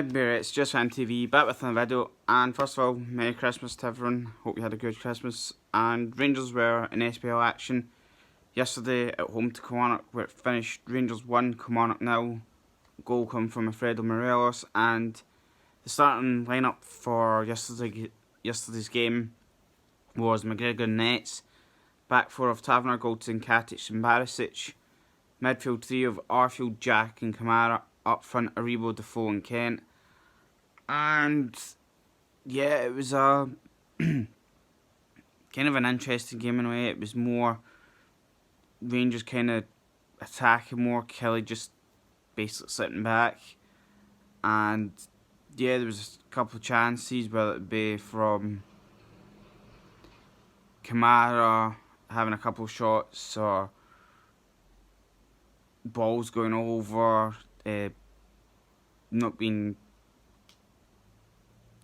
Hi Bear, it's just on TV, back with another video, and first of all, Merry Christmas to everyone, hope you had a good Christmas, and Rangers were in SPL action yesterday at home to Kilmarnock, where it finished Rangers 1, Kilmarnock 0, goal come from Alfredo Morelos, and the starting lineup for yesterday's game was McGregor and Nets, back four of Taverner, Goldson, Katic and Barisic, midfield three of Arfield, Jack and Kamara, up front Aribo, Defoe and Kent. And yeah, it was a kind of an interesting game in a way. It was more Rangers kind of attacking more, Kelly just basically sitting back. And yeah, there was a couple of chances, whether it be from Kamara having a couple of shots or balls going over, not being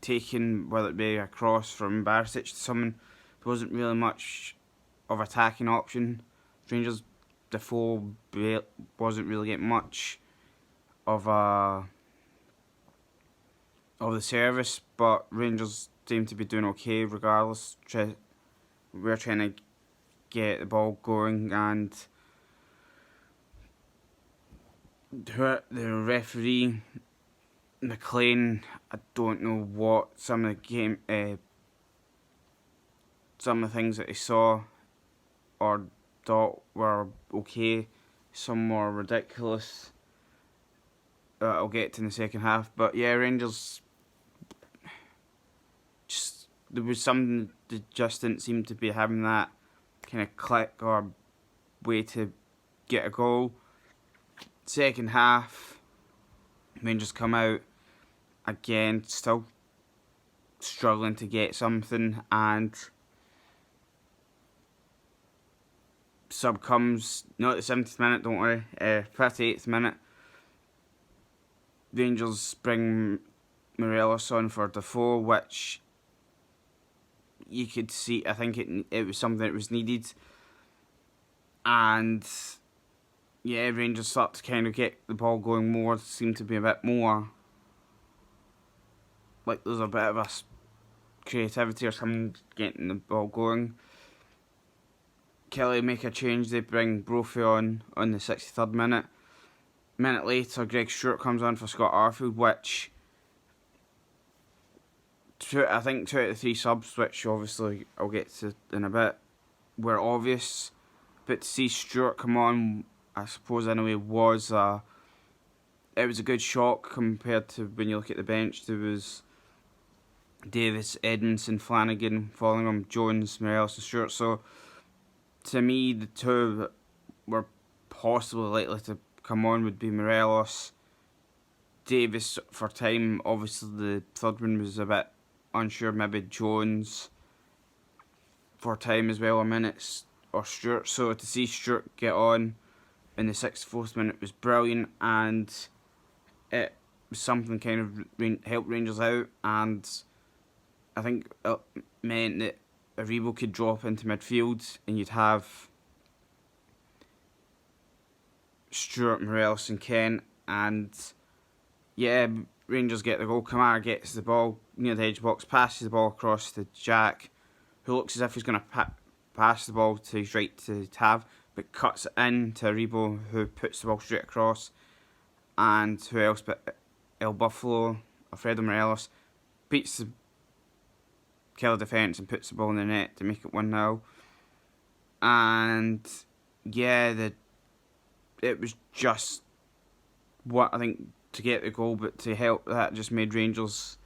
taken, whether it be a cross from Barisic to someone. There wasn't really much of attacking option. Rangers Defoe wasn't really getting much of the service, but Rangers seemed to be doing okay regardless. We're trying to get the ball going, and the referee McLean, I don't know what some of the things that he saw or thought were okay, some were ridiculous. I'll get to in the second half, but yeah, Rangers there was something that just didn't seem to be having that kind of click or way to get a goal. Second half, Rangers come out again, still struggling to get something, and sub comes not at the 70th minute, don't worry, 58th minute. Rangers bring Morelos on for Defoe, which you could see, I think it was something that was needed. And yeah, Rangers start to kind of get the ball going more, seem to be a bit more like there's a bit of a creativity or something getting the ball going. Kelly make a change, they bring Brophy on the 63rd minute. A minute later, Greg Stewart comes on for Scott Arfield, which I think 2 out of the 3 subs, which obviously I'll get to in a bit, were obvious. But to see Stewart come on, I suppose in a way it was a good shock compared to when you look at the bench. There was Davis, Edmondson, Flanagan, Follingham, Jones, Morelos and Stewart. So to me, the two that were possibly likely to come on would be Morelos, Davis for time. Obviously the third one was a bit unsure, maybe Jones for time as well, or minutes, or Stewart. So to see Stewart get on in the 64th minute was brilliant, and it was something kind of helped Rangers out, and I think it meant that Aribo could drop into midfield and you'd have Stewart, Morelos and Kent, and yeah, Rangers get the goal. Kamara gets the ball near the edge box, passes the ball across to Jack, who looks as if he's going to pass the ball to his right to Tav, but cuts it in to Aribo, who puts the ball straight across. And who else but El Buffalo, Alfredo Morelos, beats the Killer defence and puts the ball in the net to make it 1-0. And yeah, it was just what I think to get the goal, but to help that just made Rangers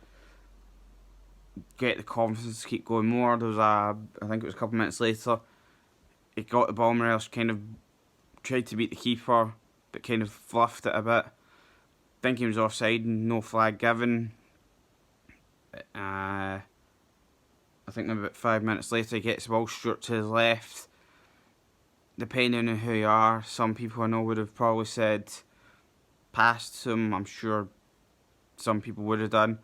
get the confidence to keep going more. There was I think it was a couple of minutes later, he got the ball, Morelos kind of tried to beat the keeper, but kind of fluffed it a bit. I think he was offside and no flag given. I think maybe about 5 minutes later he gets the ball straight to his left. Depending on who you are, some people I know would have probably said past him. I'm sure some people would have done,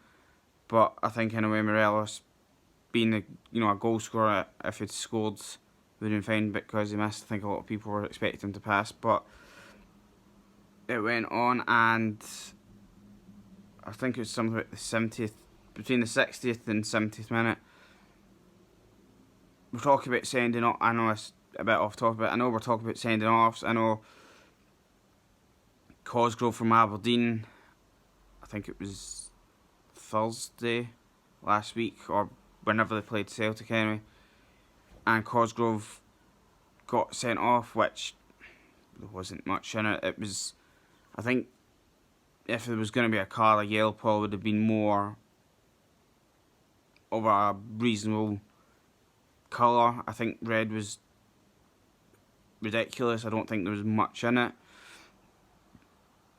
but I think in a way Morelos, being a goal scorer, if he'd scored would have been fine, because he missed. I think a lot of people were expecting him to pass, but it went on, and I think it was something like the 70th, between the 60th and 70th minute. We're talking about sending off. I know it's a bit off topic, but I know we're talking about sending offs. I know Cosgrove from Aberdeen, I think it was Thursday last week, or whenever they played Celtic anyway, and Cosgrove got sent off, which there wasn't much in it. It was, I think, if there was going to be a card, a yellow probably would have been more of a reasonable colour. I think red was ridiculous. I don't think there was much in it.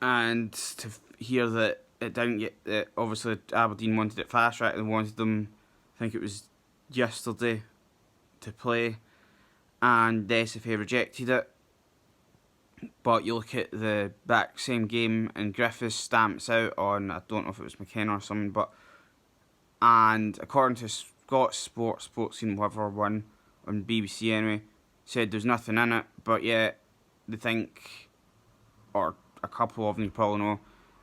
And to hear that it didn't get, that obviously Aberdeen wanted it fast track, they wanted them, I think it was yesterday, to play, and SFA rejected it. But you look at the back same game, and Griffiths stamps out on, I don't know if it was McKenna or something, but, and according to Scott Sportscene, whatever one, on BBC anyway, said there's nothing in it, but yet they think, or a couple of them you probably know,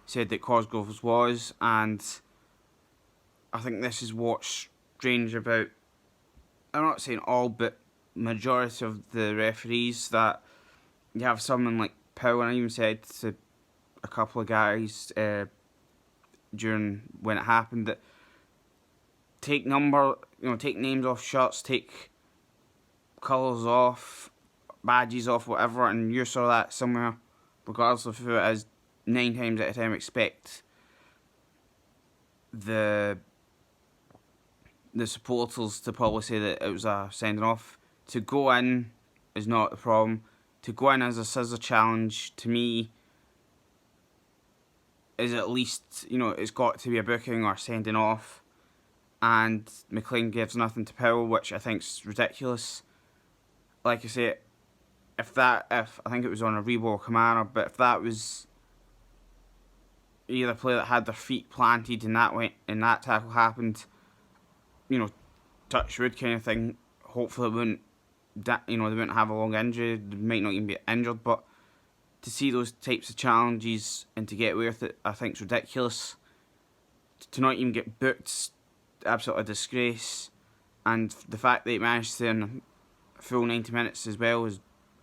said that Cosgrove's was, and I think this is what's strange about, I'm not saying all, but majority of the referees, that you have someone like Powell, and I even said to a couple of guys during when it happened, that take names off shirts, take colours off, badges off, whatever, and you saw that somewhere, regardless of who it is, 9 times out of 10 expect the supporters to probably say that it was a sending off. To go in is not the problem. To go in as a scissor challenge, to me, is at least, it's got to be a booking or sending off. And McLean gives nothing to Powell, which I think is ridiculous. Like I say, if I think it was on a Reebok Kilmarnock, but if that was either player that had their feet planted in that tackle happened, touch wood kind of thing, hopefully it wouldn't, they wouldn't have a long injury, they might not even be injured, but to see those types of challenges and to get away with it, I think is ridiculous. To not even get booked, absolutely a disgrace, and the fact that he managed to in a full 90 minutes as well is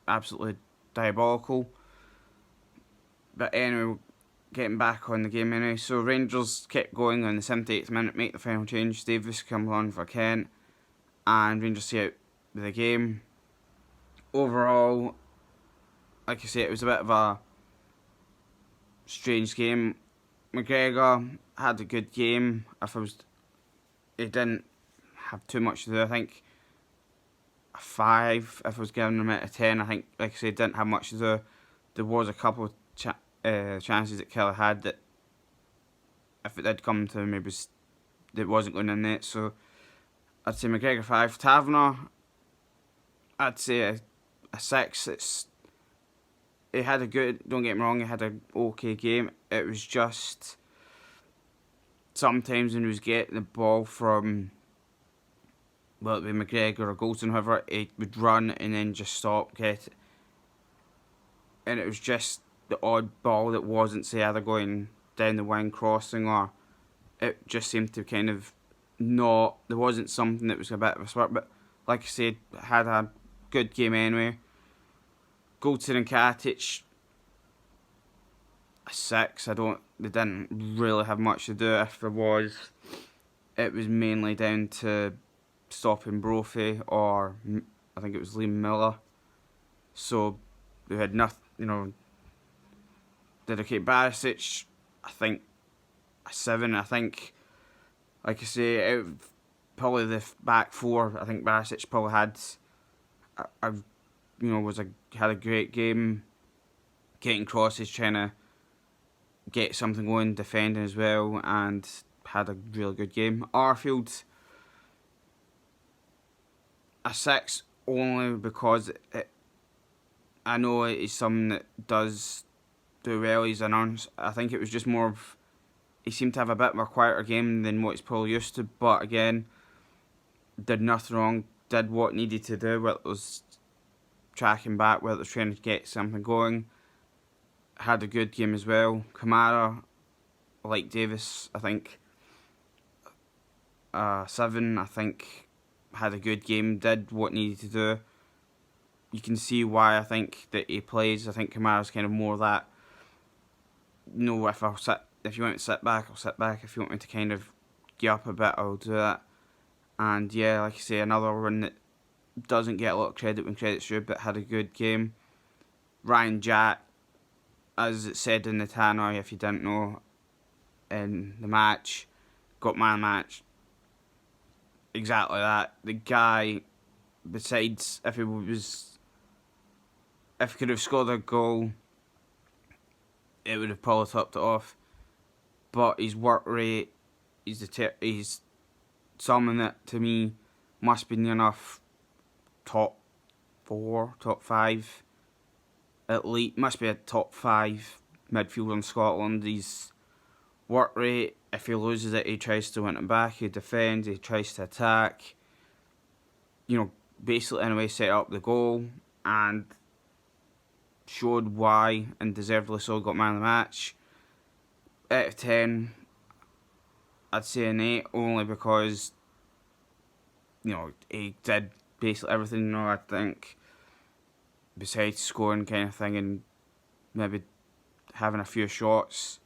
absolutely diabolical. But anyway, getting back on the game anyway, so Rangers kept going on the 78th minute, make the final change. Davis comes on for Kent, and Rangers see out the game. Overall, like I say, it was a bit of a strange game. McGregor had a good game. He didn't have too much to do. I think a 5 if I was giving him out of 10. I think, like I said, didn't have much to do. There was a couple of chances that Kelly had that, if it did come to him, it wasn't going in net. So I'd say McGregor 5. Taverner, I'd say a 6. He had a good, don't get me wrong, he had an okay game. It was just sometimes when he was getting the ball from, well, it'd be McGregor or Goldson, whoever, he would run and then just stop, get it. And it was just the odd ball that wasn't, say, either going down the wing, crossing, or it just seemed to kind of not, there wasn't something that was a bit of a spark. But like I said, had a good game anyway. Goldson and Katic, a 6. They didn't really have much to do. If there was, it was mainly down to stopping Brophy, or I think it was Liam Miller. So we had nothing, dedicate Barisic, I think a 7. I think, like I say, out of probably the back 4, I think Barisic probably had had a great game, getting crosses, trying to get something going, defending as well, and had a really good game. Arfield, a 6 only because I know he's someone that does do well. I think it was just more of, he seemed to have a bit of a quieter game than what he's probably used to, but again, did nothing wrong, did what needed to do, whether it was tracking back, whether it was trying to get something going. Had a good game as well. Kamara, like Davis, I think 7, I think, had a good game, did what needed to do. You can see why I think that he plays. I think Kamara's kind of more that, if if you want me to sit back, I'll sit back. If you want me to kind of get up a bit, I'll do that. And yeah, like I say, another one that doesn't get a lot of credit when credit's due, but had a good game. Ryan Jack, as it said in the tannoy, if you didn't know, in the match, got man match. Exactly that. The guy, besides if he could have scored a goal, it would have probably topped it off. But his work rate, he's someone that to me must be near enough top 4, top 5, at least. Must be a top 5 midfielder in Scotland. His work rate, if he loses it, he tries to win it back, he defends, he tries to attack. Basically anyway, set up the goal and showed why, and deservedly so, got man of the match. Out of 10, I'd say an 8, only because he did basically everything. I think besides scoring kind of thing and maybe having a few shots,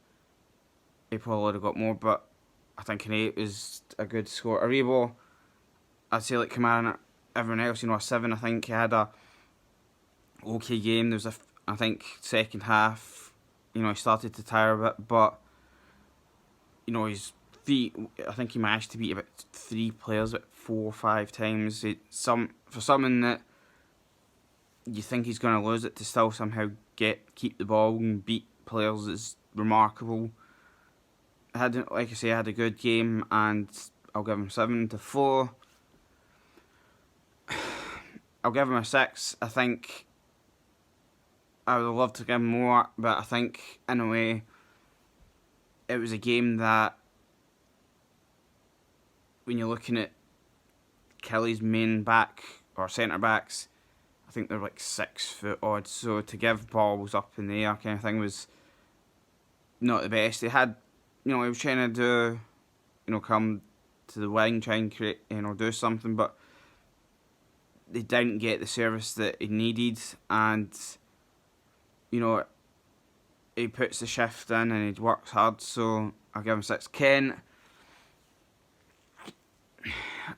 he probably would have got more. But I think an 8 is a good score. Aribo, I'd say like Kamara and everyone else, a 7. I think he had a okay game. There was I think second half, he started to tire a bit, but his feet. I think he managed to beat about 3 players about 4 or 5 times. For someone that you think he's going to lose it, to still somehow keep the ball and beat players is remarkable. Like I say, I had a good game, and I'll give him 7 to 4. I'll give him a 6. I think I would have loved to give him more, but I think in a way it was a game that, when you're looking at Kelly's main back or centre backs, I think they're like 6 foot odd, so to give balls up in the air kind of thing was not the best. He had, he was trying to do, come to the wing, try and create, do something, but they didn't get the service that he needed, and he puts the shift in and he works hard, so I'll give him 6. Ken,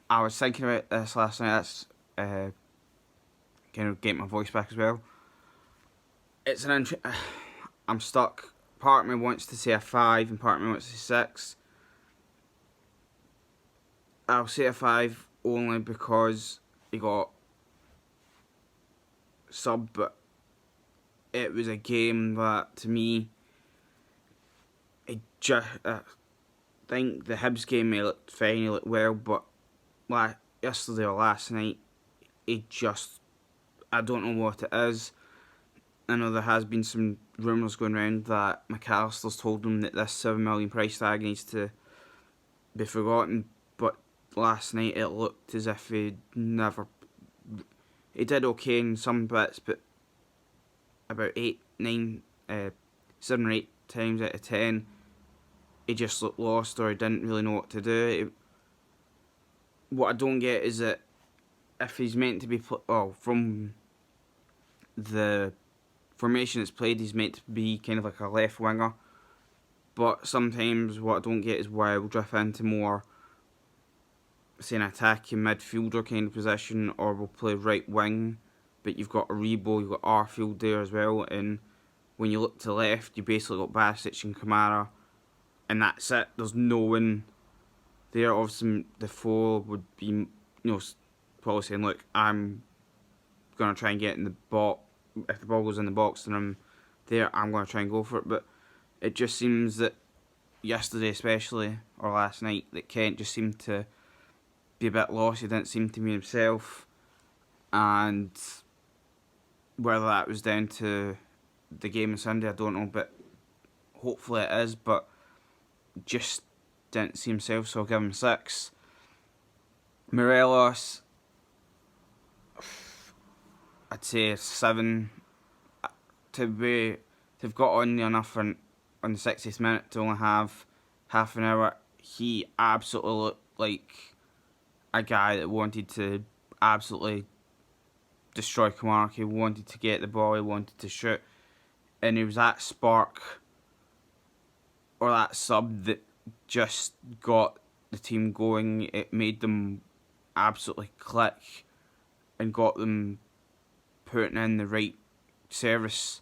I was thinking about this last night. That's kind of get my voice back as well. It's I'm stuck. Part of me wants to say a 5 and part of me wants to say 6. I'll say a 5 only because he got sub, but it was a game that, to me, I think the Hibs game, he looked fine, he looked well, but yesterday or last night, I don't know what it is. I know there has been some rumours going around that McAllister's told him that this £7 million price tag needs to be forgotten, but last night it looked as if he did okay in some bits, but about 7 or 8 times out of 10, he just looked lost, or he didn't really know what to do. What I don't get is that if he's meant to be from the formation that's played, he's meant to be kind of like a left winger, but sometimes what I don't get is why we'll drift into more, say, an attacking midfielder kind of position, or we'll play right wing, but you've got Aribo, you've got Arfield there as well, and when you look to the left, you basically got Basic and Kamara, and that's it. There's no one there. Obviously, the 4 would be, probably saying, look, I'm going to try and get in the box. If the ball goes in the box and I'm there, I'm going to try and go for it. But it just seems that yesterday especially, or last night, that Kent just seemed to be a bit lost. He didn't seem to be himself. And whether that was down to the game on Sunday, I don't know, but hopefully it is. But just didn't see himself, so I'll give him 6. Morelos, I'd say 7. To have got on enough on the 60th minute to only have half an hour, he absolutely looked like a guy that wanted to absolutely destroy Kilmarnock. He wanted to get the ball, he wanted to shoot, and it was that spark or that sub that just got the team going. It made them absolutely click and got them putting in the right service,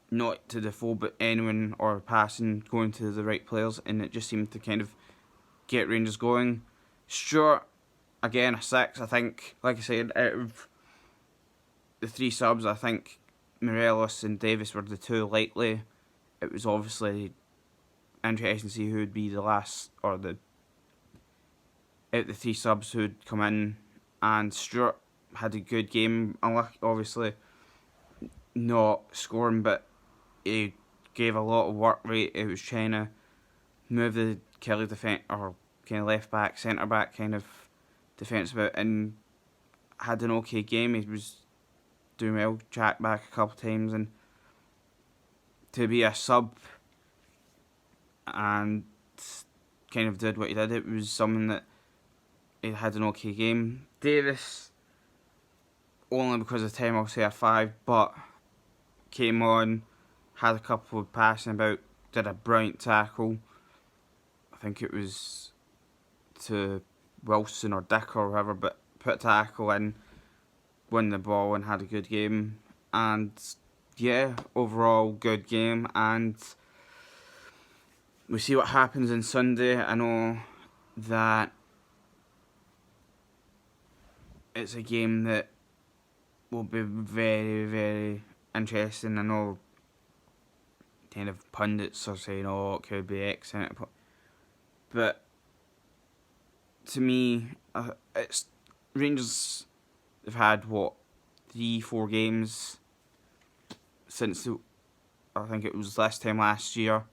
not to Defoe but anyone, or passing, going to the right players, and it just seemed to kind of get Rangers going. Stewart, again, a 6. I think, like I said, out of the 3 subs, I think Morelos and Davis were the 2 likely. It was obviously interesting to see who would be the last, or the out of the 3 subs who would come in, and Stewart had a good game. Obviously not scoring, but he gave a lot of work rate. He was trying to move the Kelly defence, or kind of left back, centre back kind of defence about, and had an okay game. He was doing well, tracked back a couple of times, and to be a sub and kind of did what he did, it was something that he had an okay game. Davis, only because of time, I'll say a 5, but came on, had a couple of passing about, did a brilliant tackle. I think it was to Wilson or Dick or whoever, but put a tackle in, won the ball, and had a good game. And yeah, overall good game, and we see what happens on Sunday. I know that it's a game that will be very, very interesting. I know kind of pundits are saying, oh, it could be X in it, but to me, it's Rangers have had, what, 3-4 games since I think it was this time last year.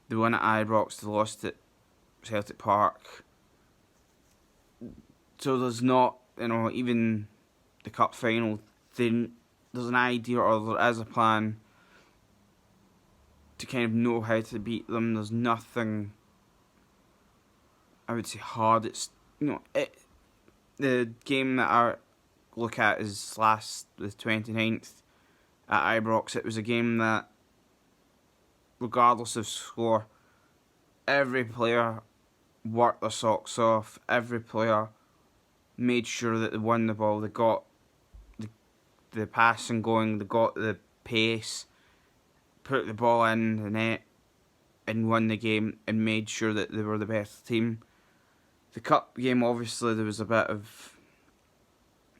They won at Ibrox, they lost at Celtic Park. So there's not, even the cup final, there's an idea, or there is a plan to kind of know how to beat them. There's nothing, I would say, hard. It's, the game that I look at is the 29th at Ibrox. It was a game that, regardless of score, every player worked their socks off. Every player made sure that they won the ball. They got the passing going. They got the pace. Put the ball in the net and won the game, and made sure that they were the best team. The cup game, obviously, there was a bit of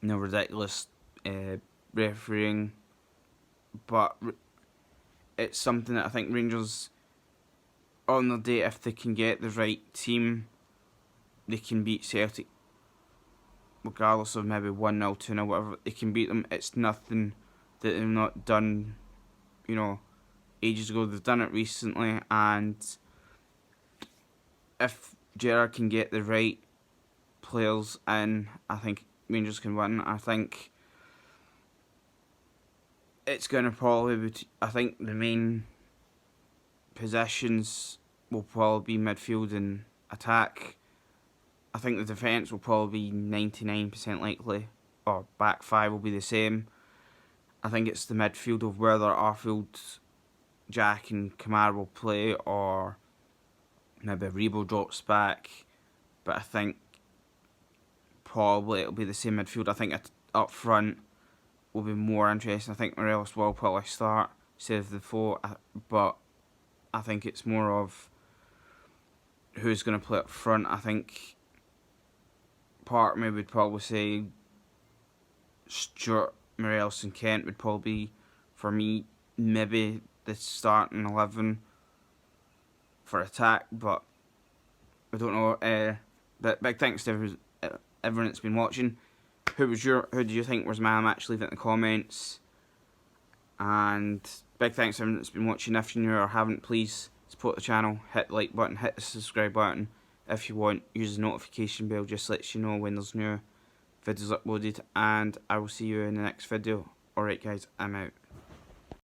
ridiculous refereeing, but it's something that I think Rangers, on the day, if they can get the right team, they can beat Celtic, regardless of maybe 1-0, 2-0, whatever. They can beat them. It's nothing that they've not done, ages ago. They've done it recently, and if Gerrard can get the right players in, I think Rangers can win. I think it's going to probably be, I think the main positions will probably be midfield and attack. I think the defence will probably be 99% likely, or back 5 will be the same. I think it's the midfield of whether Arfield, Jack and Kamara will play, or maybe Rebo drops back. But I think probably it'll be the same midfield. I think up front will be more interesting. I think Morelos will probably start instead of the 4, but I think it's more of who's going to play up front. I think part of me would probably say Stewart, Morelos and Kent would probably be, for me, maybe the starting 11 for attack, but I don't know. But big thanks to everyone that's been watching. Who do you think was man of the match? Leave it in the comments. And big thanks to everyone that's been watching. If you're new or haven't, please support the channel. Hit the like button, hit the subscribe button. If you want, use the notification bell, just lets you know when there's new videos uploaded. And I will see you in the next video. Alright guys, I'm out.